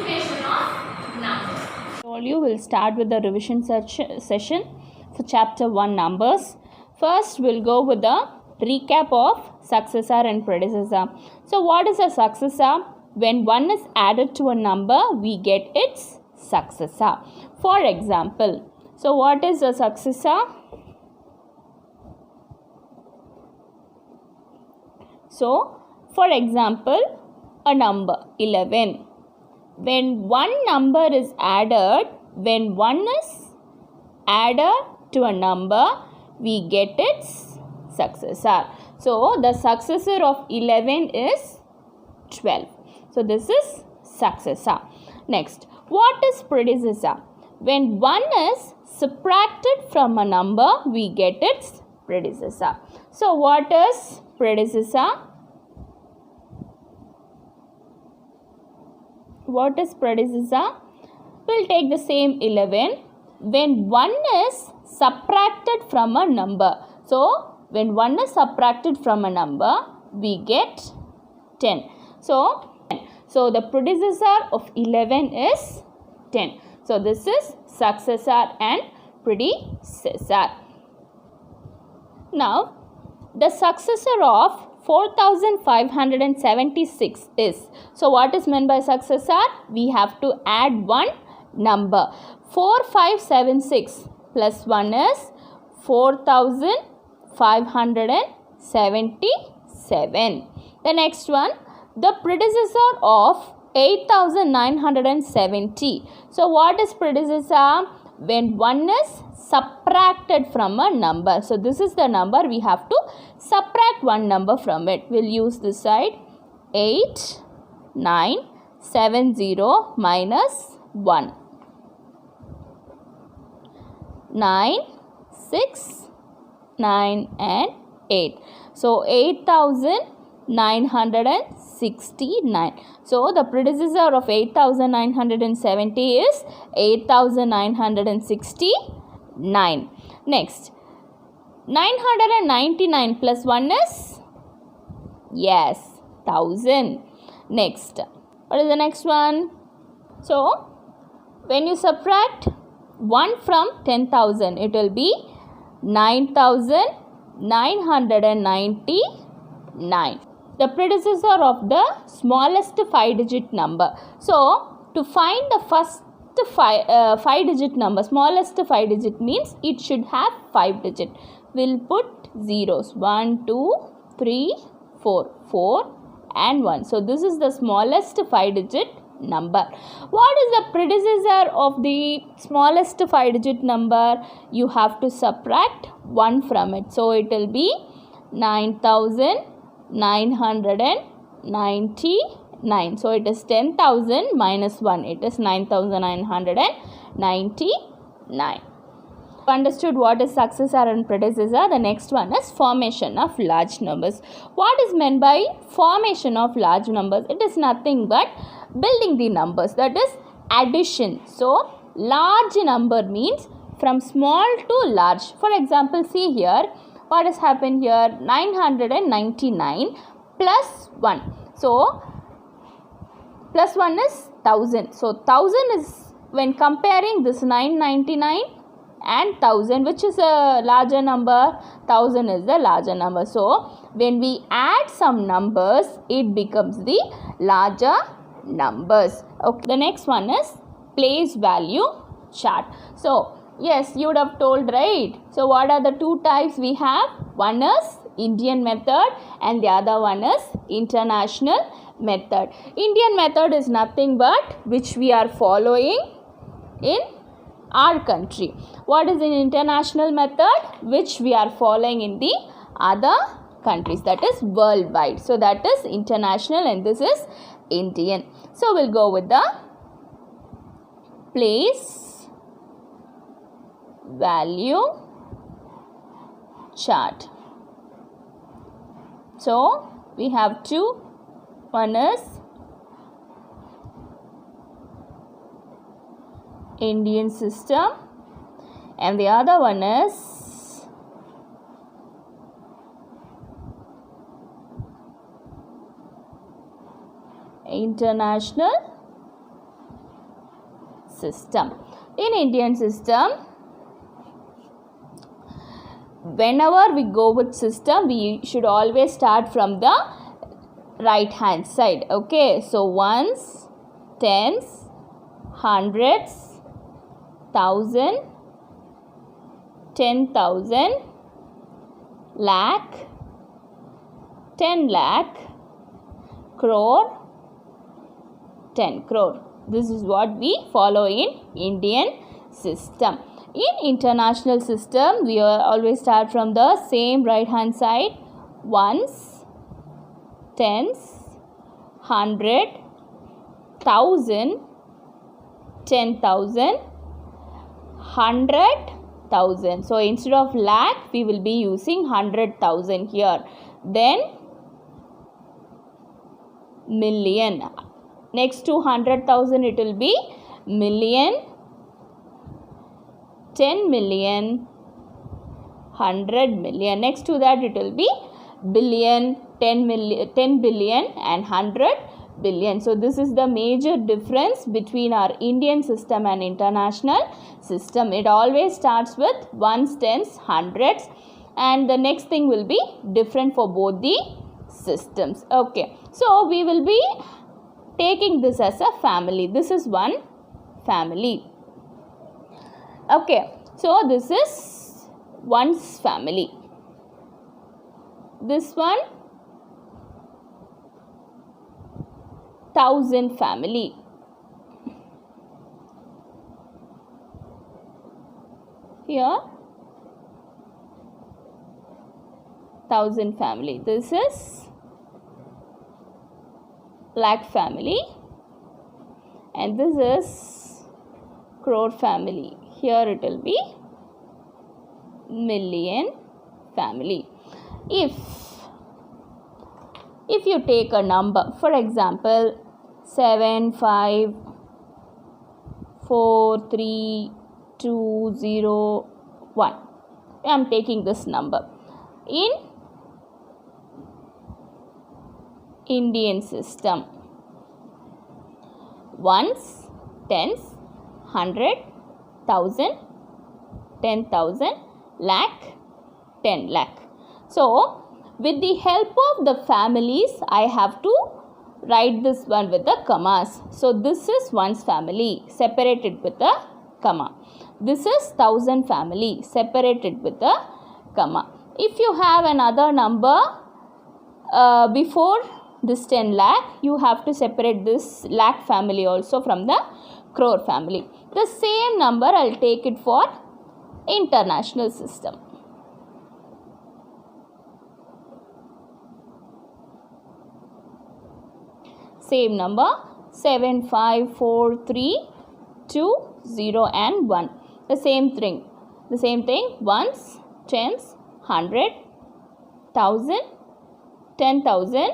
activation of numbers. You will start with the revision session for chapter 1 numbers. First we'll go with the recap of successor and predecessor. So what is a successor? When 1 is added to a number, we get its successor. For example, so what is a successor? So for example, a number 11. When one number is added, when 1 is added to a number, we get its successor. So the successor of 11 is 12. So this is successor. Next, what is predecessor? When 1 is subtracted from a number, we get its predecessor. So what is predecessor? What is predecessor? We'll take the same 11. When 1 is subtracted from a number. So when 1 is subtracted from a number, we get 10. So the predecessor of 11 is 10. So this is successor and predecessor. Now the successor of 4576 is. So what is meant by successor? We have to add one number. 4576 plus 1 is 4577. The next one, the predecessor of 8970. So what is predecessor? When 1 is subtracted from a number. So this is the number, we have to subtract one number from it. We'll use this side. 8970 minus 1. 9, 6, 9 and 8. So 8969. So the predecessor of 8970 is 8969. Next, 999 plus 1 is? Yes, 1000. Next, what is the next one? So when you subtract 1 from 10,000, it will be 9999. The predecessor of the smallest 5-digit number. So to find the first 5-digit number, smallest 5-digit means it should have 5 digits. We'll put zeros. 1, 2, 3, 4. 4 and 1. So this is the smallest 5-digit number. What is the predecessor of the smallest 5-digit number? You have to subtract 1 from it. So it will be 9999. So it is 10,000 minus 1. It is 9999. Understood what is successor and predecessor. The next one is formation of large numbers. What is meant by formation of large numbers? It is nothing but building the numbers, that is addition. So large number means from small to large. For example, see here what has happened here. 999 plus 1. So plus 1 is 1000. So 1000 is, when comparing this 999 and 1000, which is a larger number? 1000 is the larger number. So when we add some numbers, it becomes the larger numbers. Okay. The next one is place value chart. So yes, you would have told, right? So what are the two types we have? One is Indian method and the other one is international method. Indian method is nothing but which we are following in our country. What is an international method? Which we are following in the other countries, that is worldwide. So that is international and this is Indian. So we'll go with the place value chart. So we have two. One is Indian system and the other one is international system. In Indian system, whenever we go with system, we should always start from the right hand side. Okay, so ones, tens, hundreds, thousand, 10,000, lakh, 10 lakh, crore, 10 crore. This is what we follow in Indian system. In international system, we always start from the same right hand side. Ones, tens, hundred, thousand, 10,000, 100,000. So instead of lakh, we will be using 100,000 here. Then million. Next to 100,000, it will be million, 10 million, 100 million. Next to that, it will be billion, 10 million, 10 billion and 100 billion. So this is the major difference between our Indian system and international system. It always starts with ones, tens, hundreds, and the next thing will be different for both the systems. Okay, so we will be taking this as a family. This is one family. Okay, so this is one's family. This one, thousand family. Here, thousand family. This is lakh family, and this is crore family. Here it will be million family. If you take a number, for example, 7, 5, 4, 3, 2, 0, 1. I am taking this number. In Indian system, ones, tens, 100, 1,000, 10,000, lakh, 10 lakh. So, with the help of the families, I have to write this one with the commas. So, this is one's family, separated with a comma. This is thousand family, separated with a comma. If you have another number before this 10 lakh, you have to separate this lakh family also from the crore family. The same number I will take it for international system. Same number, 7, 5, 4, 3, 2, 0 and 1. The same thing, ones, tens, 100, 1,000, 10,000,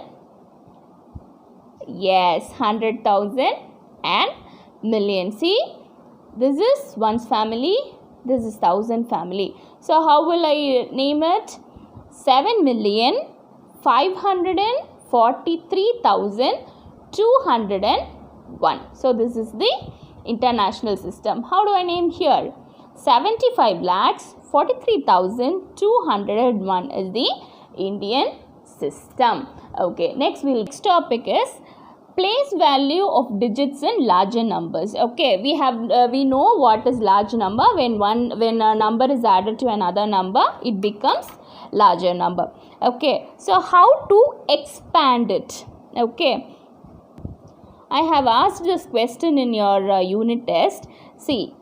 yes, 100,000 and million. See, this is one's family, this is thousand family. So how will I name it? 7,543,201. So this is the international system. How do I name here? 75,43,201 is the Indian system. Okay, next topic is place value of digits in larger numbers. Okay, we know what is large number. When a number is added to another number, it becomes larger number. Okay, so how to expand it? Okay, I have asked this question in your unit test. See,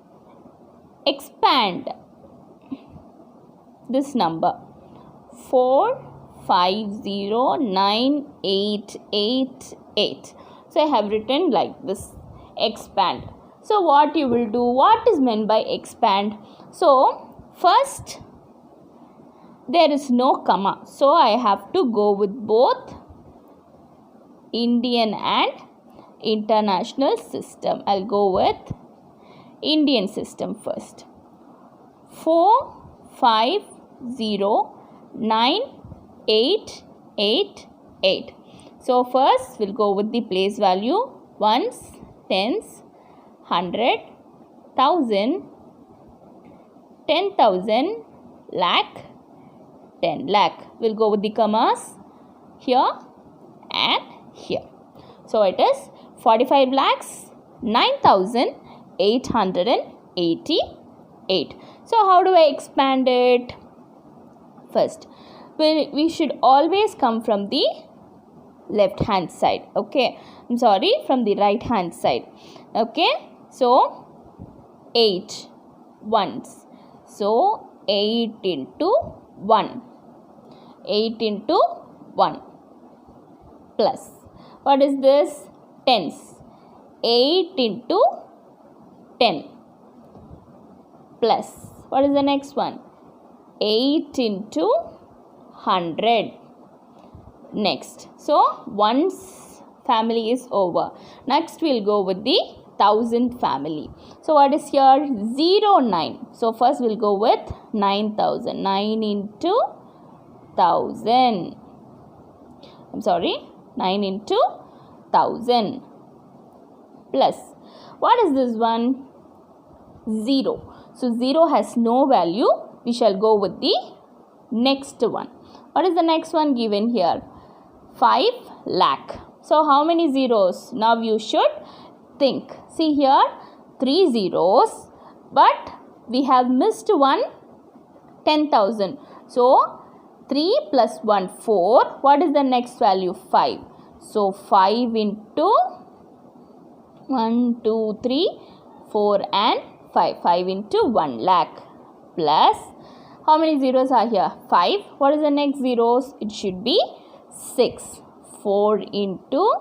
expand this number 4509888. So I have written like this, expand. So what you will do, what is meant by expand? So first, there is no comma, so I have to go with both Indian and international system. I'll go with Indian system first. 4509888. So first we'll go with the place value, ones, tens, 100, thousand, 10,000, lakh, 10 lakh. We'll go with the commas here and here. So it is 45 lakhs, 9,888. So how do I expand it? First, we should always come from the left hand side. Okay, I'm sorry, from the right hand side. Okay, so 8 ones. So 8 into 1. 8 into 1 plus. What is this? Tens. 8 into 10 plus. What is the next one? 8 into 100. Next. So, one's family is over. Next, we'll go with the 1000 family. So, what is here? 0, 9. So, first we'll go with 9,000. 9 into 1000. I'm sorry. 9 into 1000 plus. What is this one? 0. So, 0 has no value. We shall go with the next one. What is the next one given here? 5 lakh. So, how many zeros? Now, you should think. See here, 3 zeros. But, we have missed one, 10,000. So, 3 plus 1, 4. What is the next value? 5. So, 5 into 1, 2, 3, 4 and 5. 5 into 1 lakh plus. How many zeros are here? 5. What is the next zeros? It should be 6. 4 into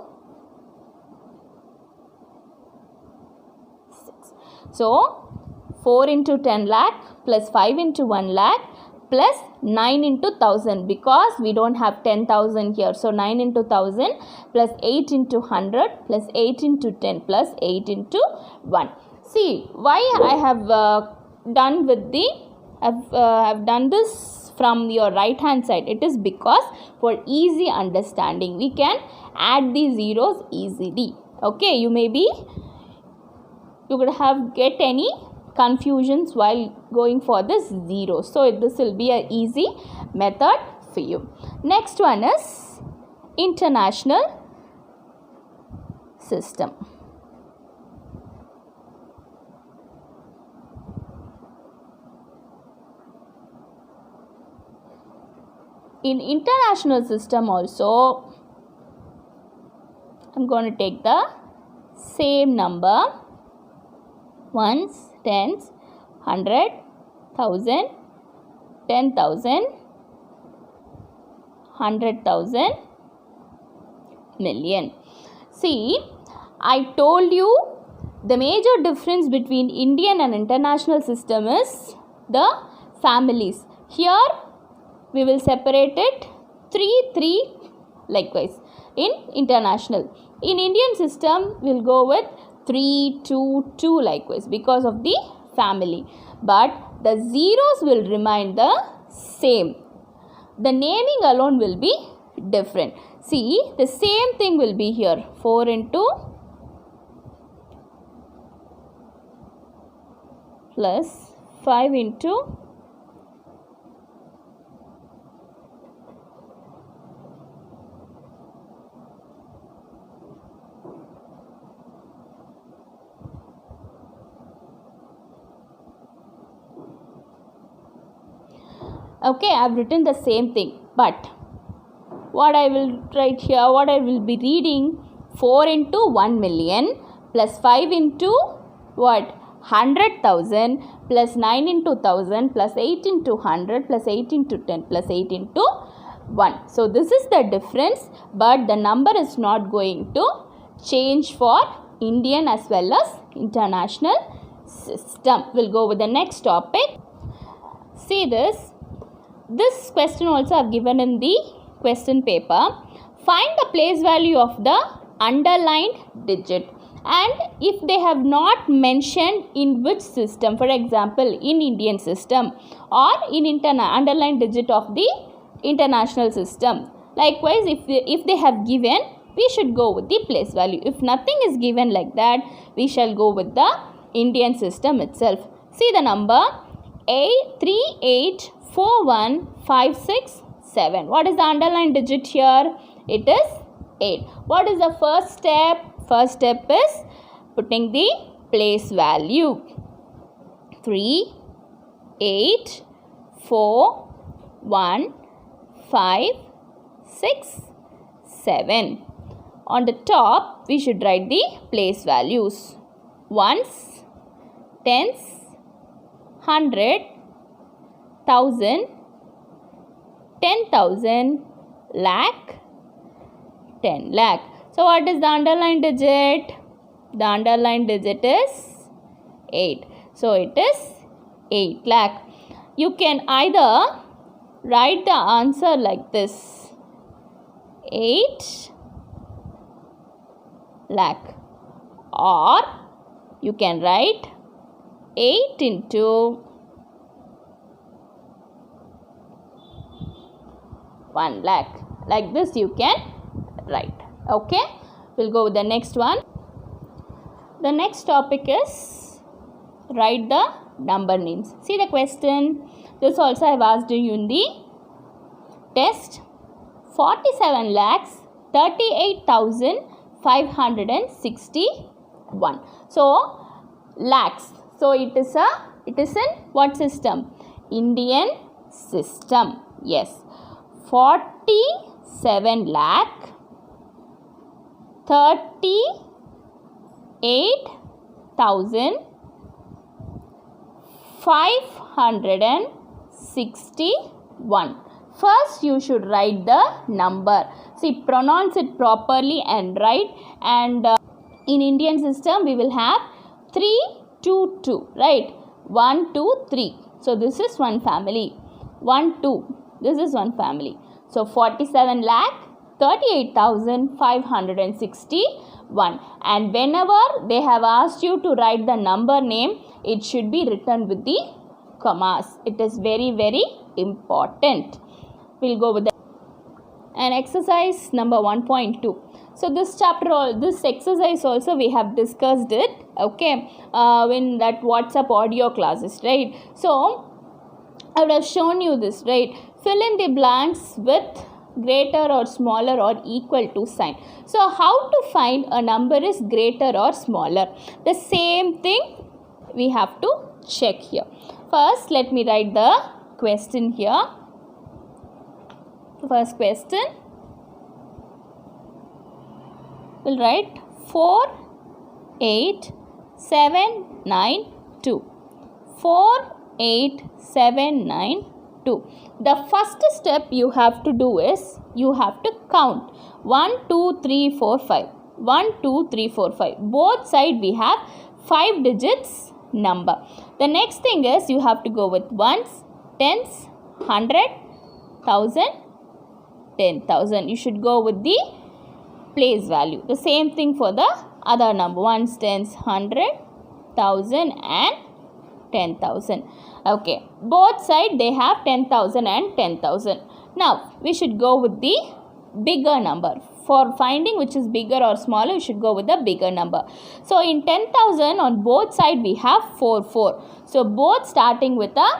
6. So, 4 into 10 lakh plus 5 into 1 lakh plus 9 into 1000 because we don't have 10,000 here. So, 9 into 1000 plus 8 into 100 plus 8 into 10 plus 8 into 1. See, why I have done with the I've done this from your right hand side. It is because for easy understanding we can add the zeros easily. Okay, you could have get any confusions while going for this zeros. So this will be an easy method for you. Next one is international system. In international system also, I'm going to take the same number, ones, tens, 100, 1000, 10,000, 100,000, million. See, I told you the major difference between Indian and international system is the families. Here, we will separate it 3 likewise in international. In Indian system, we will go with 3 2 2 likewise because of the family. But the zeros will remain the same. The naming alone will be different. See, the same thing will be here. 4 into plus 5 into okay, I have written the same thing, but what I will write here, what I will be reading, 4 into 1 million plus 5 into what? 100,000 plus 9 into 1000 plus 8 into 100 plus 8 into 10 plus 8 into 1. So, this is the difference, but the number is not going to change for Indian as well as international system. We'll go with the next topic. See this. This question also I have given in the question paper. Find the place value of the underlined digit, and if they have not mentioned in which system, for example in Indian system or in underlined digit of the international system. Likewise, if they have given, we should go with the place value. If nothing is given like that, we shall go with the Indian system itself. See the number 384156 What is the underlined digit here? It is 8. What is the first step? First step is putting the place value. 3, 8, 4, 1, 5, 6, 7. On the top, we should write the place values. Ones, tens, 100, 1000, 10,000, lakh, 10 lakh. So what is the underlined digit? The underlined digit is 8. So it is 8 lakh. You can either write the answer like this: 8 lakh, or you can write 8 into 1 lakh. Like this you can write. Okay, we'll go with the next one. The next topic is write the number names. See the question. This also I have asked you in the test. 47 lakhs 38,561. So lakhs. So it is in what system? Indian system. Yes. 47 lakh 38,561. First you should write the number. See, pronounce it properly and write. And in Indian system we will have 3, 2, 2, right? 1, 2, 3. So this is one family. 1, 2. This is one family. So 47 lakh 38,561. And whenever they have asked you to write the number name, it should be written with the commas. It is very, very important. We'll go with and exercise number 1.2. So this chapter, this exercise also we have discussed it, okay, in that WhatsApp audio classes, right? So I would have shown you this, right? Fill in the blanks with greater or smaller or equal to sign. So how to find a number is greater or smaller? The same thing we have to check here. First, let me write the question here. First question, we'll write 48792. 48792. The first step you have to do is you have to count 1, 2, 3, 4, 5. 1, 2, 3, 4, 5. Both sides we have 5 digits number. The next thing is you have to go with ones, tens, 100, 1000, 10,000. You should go with the place value. The same thing for the other number. Ones, tens, 100, 1000 and 10,000. Okay. Both sides they have 10,000 and 10,000. Now we should go with the bigger number. For finding which is bigger or smaller, you should go with the bigger number. So in 10,000 on both sides we have 4, 4. So both starting with a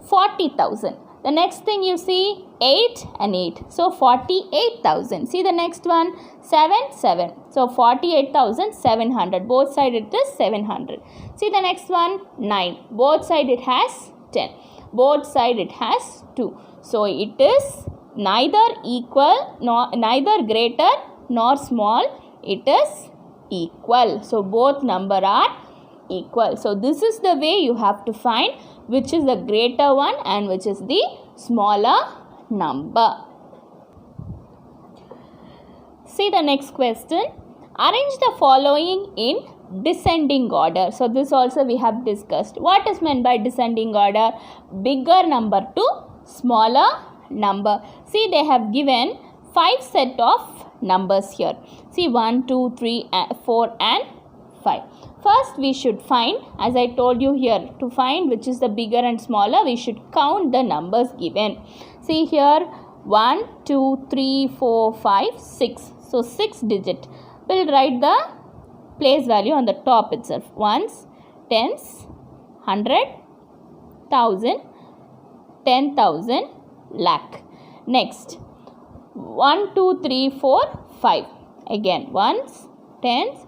40,000. The next thing you see 8 and 8. So 48,000. See the next one 7, 7. So 48,700. Both sides it is 700. See the next one 9. Both sides it has 10. Both sides it has 2. So it is neither equal nor neither greater nor small. It is equal. So both number are equal. So this is the way you have to find which is the greater one and which is the smaller number. See the next question. Arrange the following in descending order. So this also we have discussed. What is meant by descending order? Bigger number to smaller number. See, they have given 5 set of numbers here. See 1, 2, 3, 4 and 5. First we should find, as I told you here, to find which is the bigger and smaller, we should count the numbers given. See here 1, 2, 3, 4, 5, 6. So 6 digit. We'll write the place value on the top itself. Ones, tens, 100, 1000, 10,000, lakh. Next, 1, 2, 3, 4, 5. Again, ones, tens,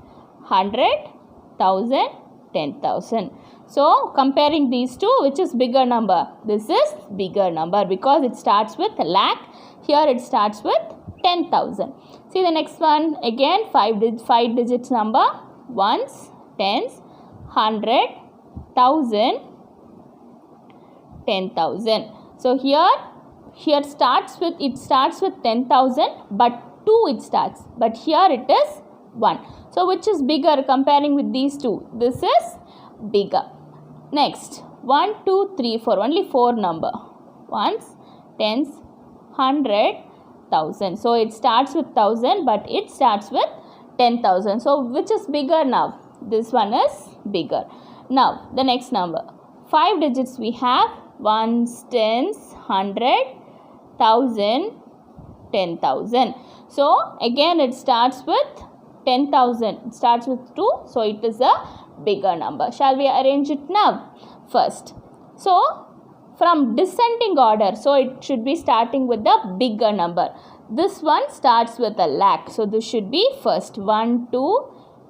100, 1000, 10,000. So, comparing these two, which is bigger number? This is bigger number because it starts with lakh. Here it starts with 10,000. See the next one. Again, 5 digits number. Ones, tens, 100, 1000, 10,000. So, here starts with 10,000, but 2 it starts. But here it is 1. So, which is bigger comparing with these two? This is bigger. Next, 1, 2, 3, 4. Only 4 number. Ones, tens, 100, 1000. So, it starts with 1000, but it starts with 10,000. So, which is bigger now? This one is bigger. Now, the next number. 5 digits we have. Ones, tens, 100, 1000, 10,000. So, again it starts with 10,000. It starts with 2. So, it is a bigger number. Shall we arrange it now? First. So, from descending order. So, it should be starting with the bigger number. This one starts with a lakh. So, this should be first. 1, 2,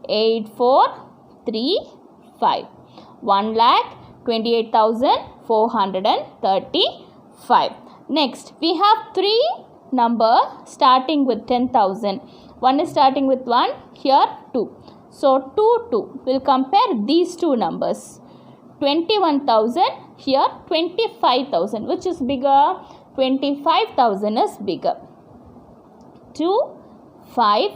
8, 4, 3, 5. 1 lakh, 28,435. Next, we have 3 number starting with 10,000. One is starting with 1, here 2. So, 2, 2. We'll compare these two numbers. 21,000, here 25,000. Which is bigger? 25,000 is bigger. 2, 5,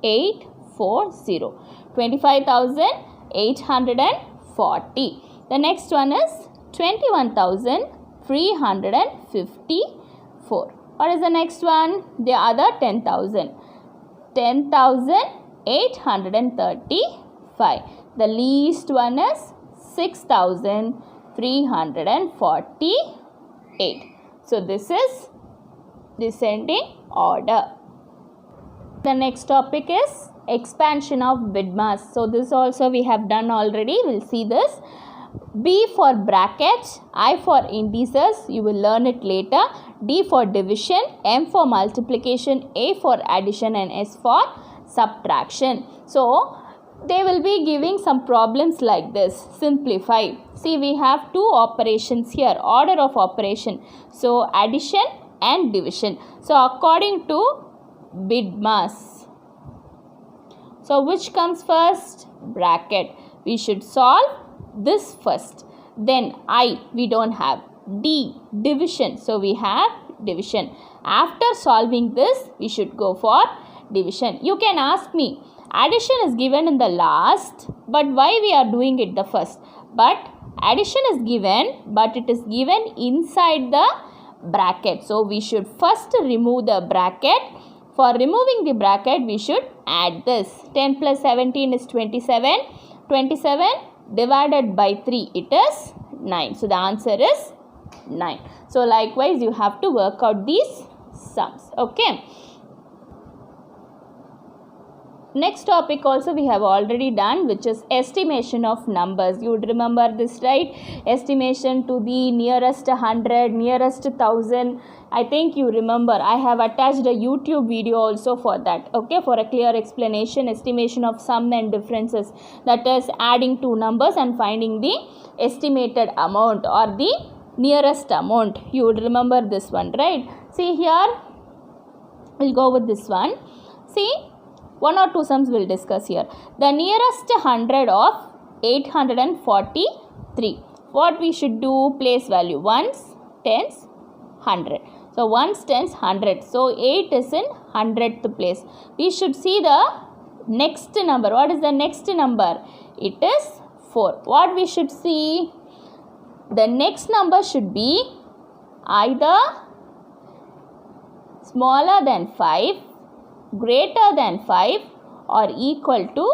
8, 4, 0. 25,840. The next one is 21,354. What is the next one? The other 10,000. 10,835. The least one is 6,348. So, this is descending order. The next topic is expansion of BIDMAS. So, this also we have done already. We will see this. B for brackets, I for indices, you will learn it later. D for division, M for multiplication, A for addition and S for subtraction. So, they will be giving some problems like this. Simplify. See, we have two operations here, order of operation. So, addition and division. So, according to BIDMAS. So, which comes first? Bracket. We should solve this first. Then I, we don't have. D, division. So, we have division. After solving this, we should go for division. You can ask me, addition is given in the last, but why we are doing it the first? But addition is given, but it is given inside the bracket. So, we should first remove the bracket. For removing the bracket, we should add this. 10 plus 17 is 27. 27 divided by 3, it is 9. So, the answer is 9. So, likewise, you have to work out these sums. Okay. Next topic also we have already done, which is estimation of numbers. You would remember this, right? Estimation to the nearest 100, nearest 1000. I think you remember. I have attached a YouTube video also for that. Okay, for a clear explanation, estimation of sum and differences. That is adding two numbers and finding the estimated amount or the nearest amount. You would remember this one, right? See here, we'll go with this one. See, one or two sums we'll discuss here. The nearest 100 of 843. What we should do? Place value. Ones, tens, 100. So, ones, tens, 100. So, 8 is in 100th place. We should see the next number. What is the next number? It is 4. What we should see? The next number should be either smaller than 5, greater than 5 or equal to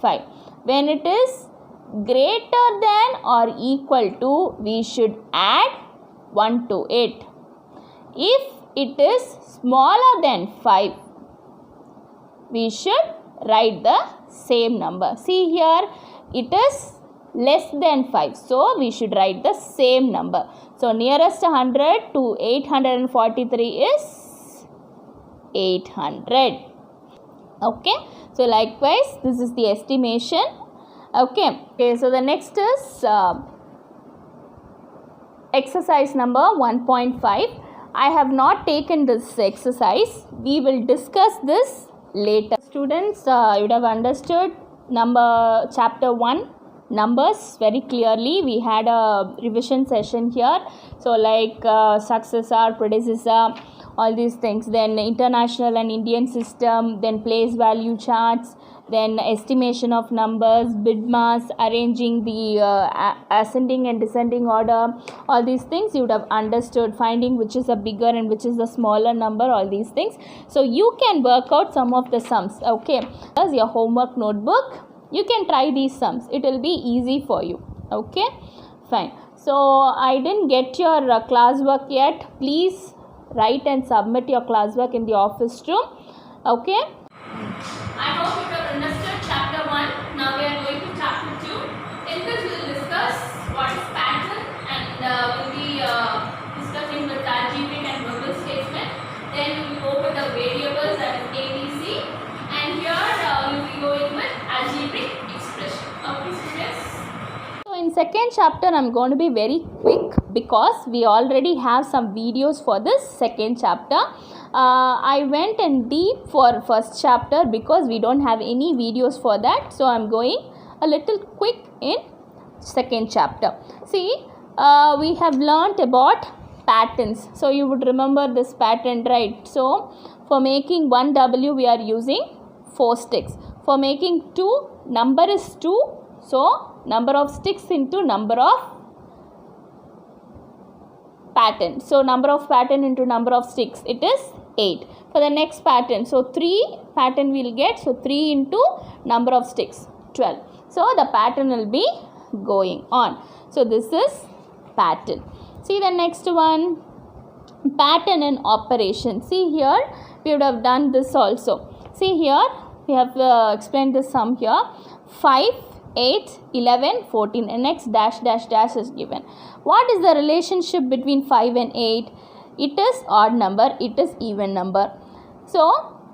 5. When it is greater than or equal to, we should add 1 to it. If it is smaller than 5, we should write the same number. See here, it is less than 5. So we should write the same number. So nearest 100 to 843 is 800. Okay. So likewise, this is the estimation. Okay. So the next is exercise number 1.5. I have not taken this exercise. We will discuss this later. Students, you would have understood chapter 1 numbers very clearly. We had a revision session here. So like successor, predecessor, all these things. Then international and Indian system, then place value charts, then estimation of numbers, bid mass, arranging the ascending and descending order, all these things you would have understood, finding which is a bigger and which is the smaller number, all these things. So you can work out some of the sums. Okay, as your homework notebook, you can try these sums. It will be easy for you. Okay, fine. So I didn't get your classwork yet. Please write and submit your classwork in the office room. Okay. I hope you have understood chapter 1. Now we are going to chapter 2. In this we will discuss what is pattern and we'll be discussing with algebraic and verbal statement. Then we will go with the variables, that is ABC, and here we will be going with algebraic expression. Okay, students? So in second chapter I am going to be very quick because we already have some videos for this second chapter. I went in deep for first chapter because we don't have any videos for that. So I am going a little quick in second chapter. See, we have learnt about patterns. So you would remember this pattern, right? So for making 1 W we are using 4 sticks. For making 2, number is 2. So number of sticks into number of pattern. So number of pattern into number of sticks, it is 8. For the next pattern, so 3 pattern we will get. So 3 into number of sticks, 12. So the pattern will be going on. So this is pattern. See the next one, pattern and operation. See here, we would have done this also. See here, we have explained the sum here. 5, 8, 11, 14, and next dash dash dash is given. What is the relationship between 5 and 8? It is odd number, it is even number. So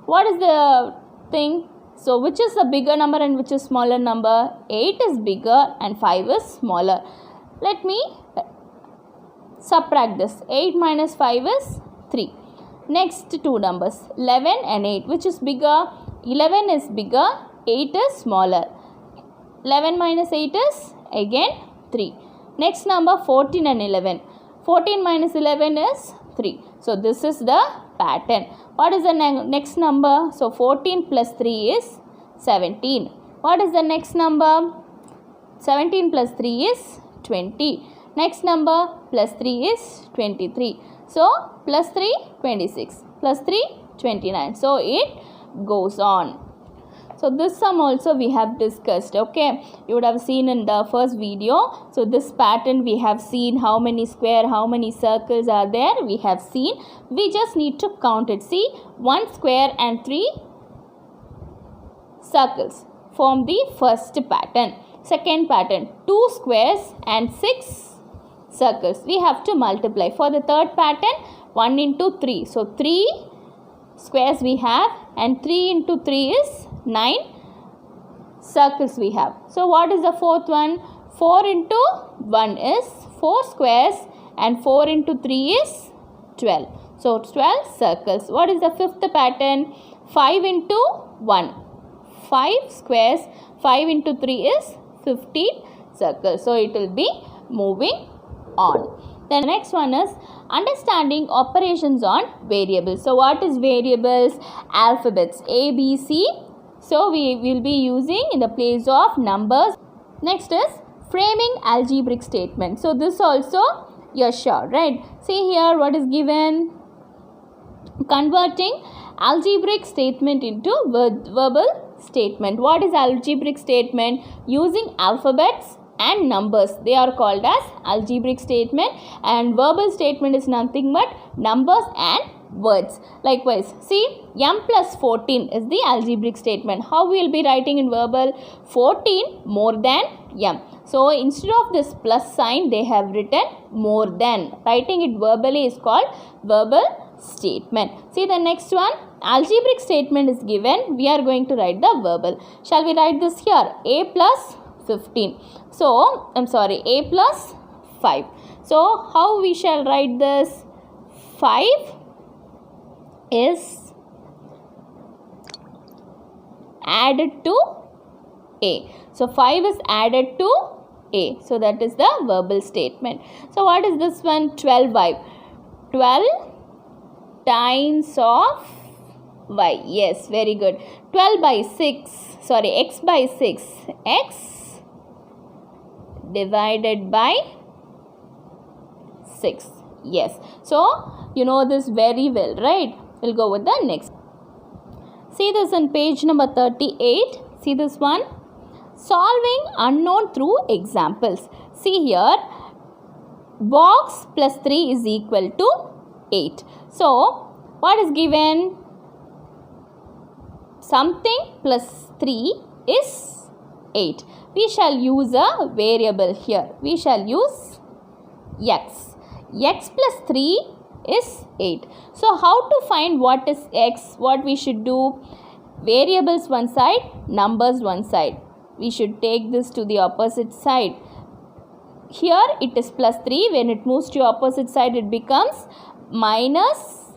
what is the thing? So which is the bigger number and which is smaller number? 8 is bigger and 5 is smaller. Let me subtract this. 8 minus 5 is 3. Next two numbers, 11 and 8. Which is bigger? 11 is bigger, 8 is smaller. 11 minus 8 is again 3. Next number, 14 and 11. 14 minus 11 is 3. So this is the pattern. What is the next number? So 14 plus 3 is 17. What is the next number? 17 plus 3 is 20. Next number plus 3 is 23. So plus 3, 26. Plus 3, 29. So it goes on. So this sum also we have discussed. Okay, you would have seen in the first video. So this pattern we have seen, how many square, how many circles are there, we have seen. We just need to count it. See, 1 square and 3 circles form the first pattern. Second pattern, 2 squares and 6 circles. We have to multiply. For the third pattern, 1 into 3. So 3 squares we have and 3 into 3 is 9 circles we have. So what is the fourth one? 4 into 1 is 4 squares and 4 into 3 is 12. So 12 circles. What is the fifth pattern? 5 into 1. 5 squares. 5 into 3 is 15 circles. So it will be moving on. The next one is understanding operations on variables. So what is variables? Alphabets A, B, C. So we will be using in the place of numbers. Next is framing algebraic statement. So this also you're sure, right? See here what is given. Converting algebraic statement into verbal statement. What is algebraic statement? Using alphabets and numbers. They are called as algebraic statement, and verbal statement is nothing but numbers and words. Likewise, see, m plus 14 is the algebraic statement. How we will be writing in verbal? 14 more than m. So instead of this plus sign, they have written more than. Writing it verbally is called verbal statement. See the next one, algebraic statement is given. We are going to write the verbal. Shall we write this here? A plus 15. So, A plus 5. So, how we shall write this? 5 is added to A. So, 5 is added to A. So, that is the verbal statement. So, what is this one? 12y. 12 times of y. Yes, very good. 12 by 6. Sorry, x by 6. X divided by 6. Yes. So, you know this very well, right? We'll go with the next. See this on page number 38. See this one. Solving unknown through examples. See here. Box plus 3 is equal to 8. So, what is given? Something plus 3 is 8. We shall use a variable here. We shall use x. X plus 3 is 8. So, how to find what is x? What we should do? Variables one side, numbers one side. We should take this to the opposite side. Here it is plus 3. When it moves to opposite side, it becomes minus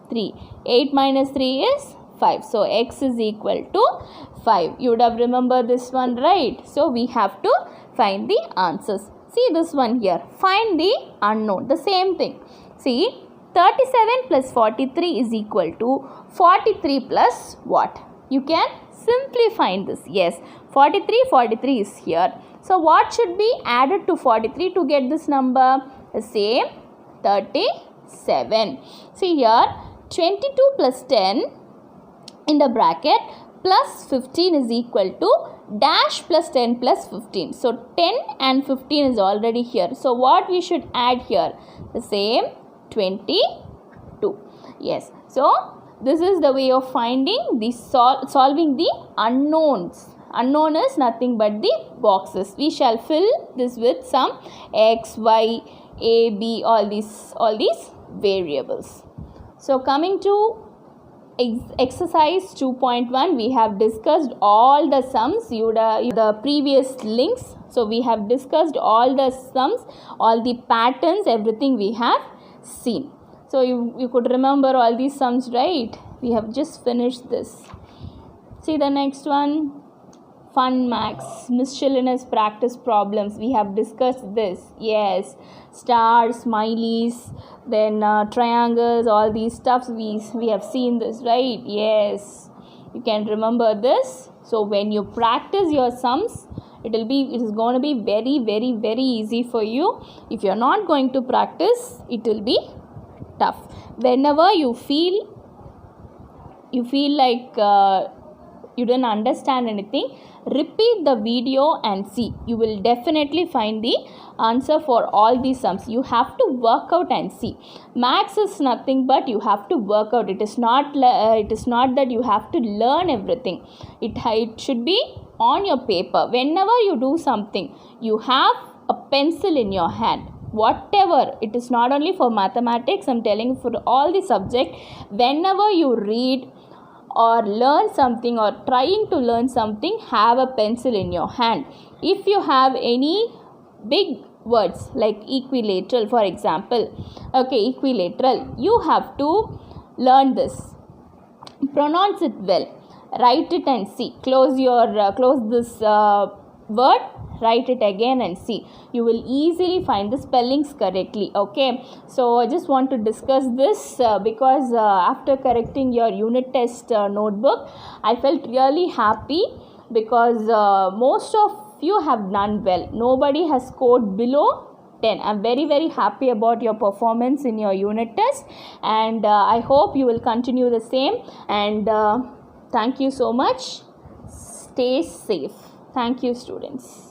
3. 8 minus 3 is 5. So, x is equal to 5. You would have remembered this one, right? So, we have to find the answers. See this one here. Find the unknown. The same thing. See, 37 plus 43 is equal to 43 plus what? You can simply find this. Yes, 43 is here. So, what should be added to 43 to get this number? The same, 37. See here, 22 plus 10 in the bracket plus 15 is equal to dash plus 10 plus 15. So, 10 and 15 is already here. So, what we should add here? The same, 22. Yes. So, this is the way of finding the solving the unknowns. Unknown is nothing but the boxes. We shall fill this with some x, y, a, b, all these variables. So, coming to exercise 2.1, we have discussed all the sums. The previous links. So, we have discussed all the sums, all the patterns, everything we have seen. So, you could remember all these sums, right? We have just finished this. See the next one. Fun max, miscellaneous practice problems. We have discussed this. Yes, stars, smileys, then triangles, all these stuffs. We have seen this, right? Yes, you can remember this. So when you practice your sums, it is going to be very, very, very easy for you. If you are not going to practice, it will be tough. Whenever you feel like you didn't understand anything, repeat the video and see. You will definitely find the answer for all these sums. You have to work out and see. Maths is nothing but you have to work out. It is not that you have to learn everything. It should be on your paper. Whenever you do something, you have a pencil in your hand. Whatever, it is not only for mathematics, I'm telling you, for all the subject. Whenever you read or learn something or trying to learn something, have a pencil in your hand. If you have any big words like equilateral, for example, equilateral, you have to learn this, pronounce it well, write it and see. Close this word, write it again and see. You will easily find the spellings correctly. Okay, so I just want to discuss this because after correcting your unit test notebook, I felt really happy because most of you have done well. Nobody has scored below 10. I'm very, very happy about your performance in your unit test, and I hope you will continue the same. And thank you so much. Stay safe. Thank you, students.